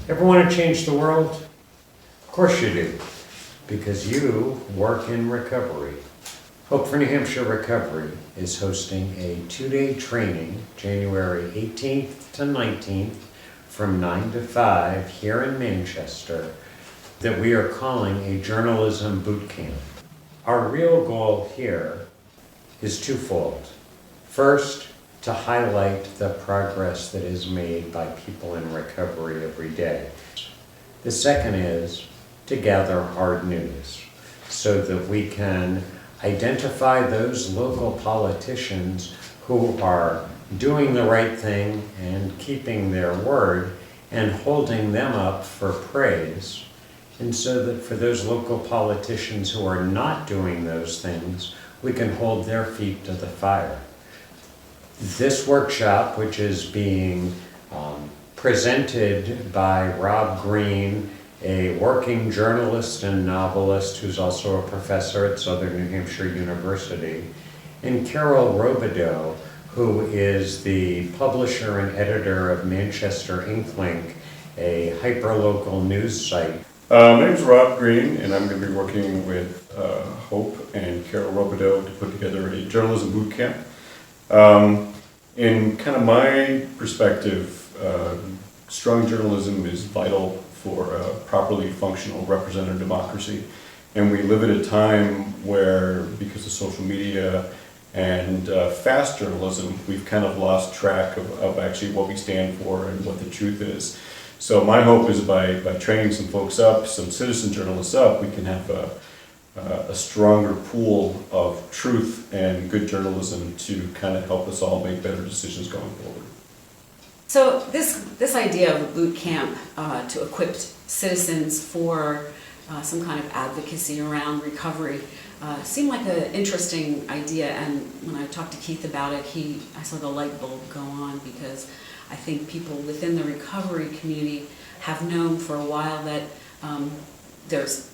Ever want to change the world? Of course you do, because you work in recovery. Hope for New Hampshire Recovery is hosting a 2-day training, January 18th to 19th, from 9 to 5 here in Manchester, that we are calling a journalism boot camp. Our real goal here is twofold. First, to highlight the progress that is made by people in recovery every day. The second is to gather hard news so that we can identify those local politicians who are doing the right thing and keeping their word and holding them up for praise, and so that for those local politicians who are not doing those things, we can hold their feet to the fire. This workshop, which is being presented by Rob Green, a working journalist and novelist who's also a professor at Southern New Hampshire University, and Carol Robideau, who is the publisher and editor of Manchester Inklink, a hyperlocal news site. My name is Rob Green, and I'm going to be working with Hope and Carol Robideau to put together a journalism boot camp. In kind of my perspective, strong journalism is vital for a properly functional representative democracy. And we live at a time where, because of social media and fast journalism, we've kind of lost track of actually what we stand for and what the truth is. So my hope is by training some folks up, some citizen journalists up, we can have a stronger pool of truth and good journalism to kind of help us all make better decisions going forward. So this idea of a boot camp to equip citizens for some kind of advocacy around recovery seemed like an interesting idea, and when I talked to Keith about it, I saw the light bulb go on, because I think people within the recovery community have known for a while that there's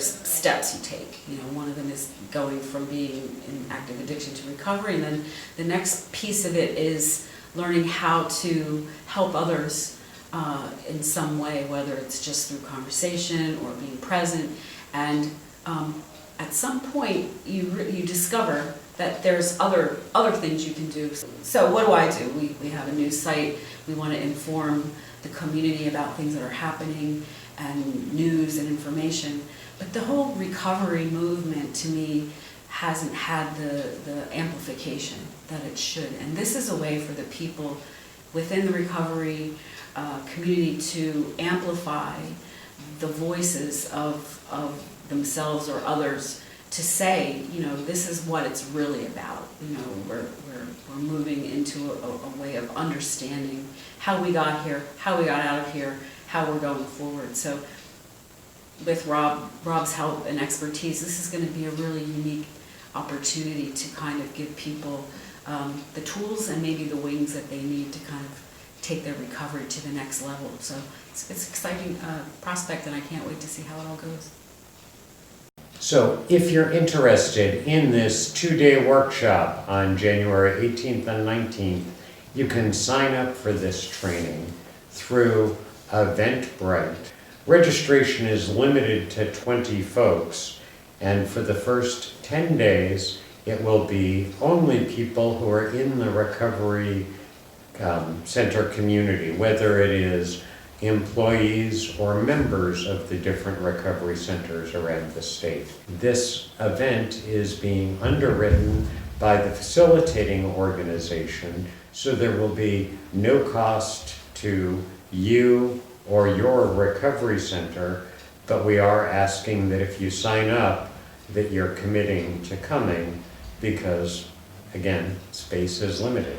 steps you take. You know, one of them is going from being in active addiction to recovery, and then the next piece of it is learning how to help others in some way, whether it's just through conversation or being present. And at some point, you discover that there's other things you can do. So what do? We have a news site. We want to inform the community about things that are happening and news and information. But the whole recovery movement, to me, hasn't had the amplification that it should. And this is a way for the people within the recovery community to amplify the voices of themselves or others, to say, you know, this is what it's really about. You know, we're moving into a way of understanding how we got here, how we got out of here, how we're going forward. So with Rob's help and expertise, this is going to be a really unique opportunity to kind of give people the tools and maybe the wings that they need to kind of take their recovery to the next level. So it's an exciting prospect, and I can't wait to see how it all goes. So if you're interested in this 2-day workshop on January 18th and 19th, you can sign up for this training through Eventbrite. Registration is limited to 20 folks, and for the first 10 days, it will be only people who are in the recovery center community, whether it is employees or members of the different recovery centers around the state. This event is being underwritten by the facilitating organization, so there will be no cost to you or your recovery center, but we are asking that if you sign up, that you're committing to coming, because, again, space is limited.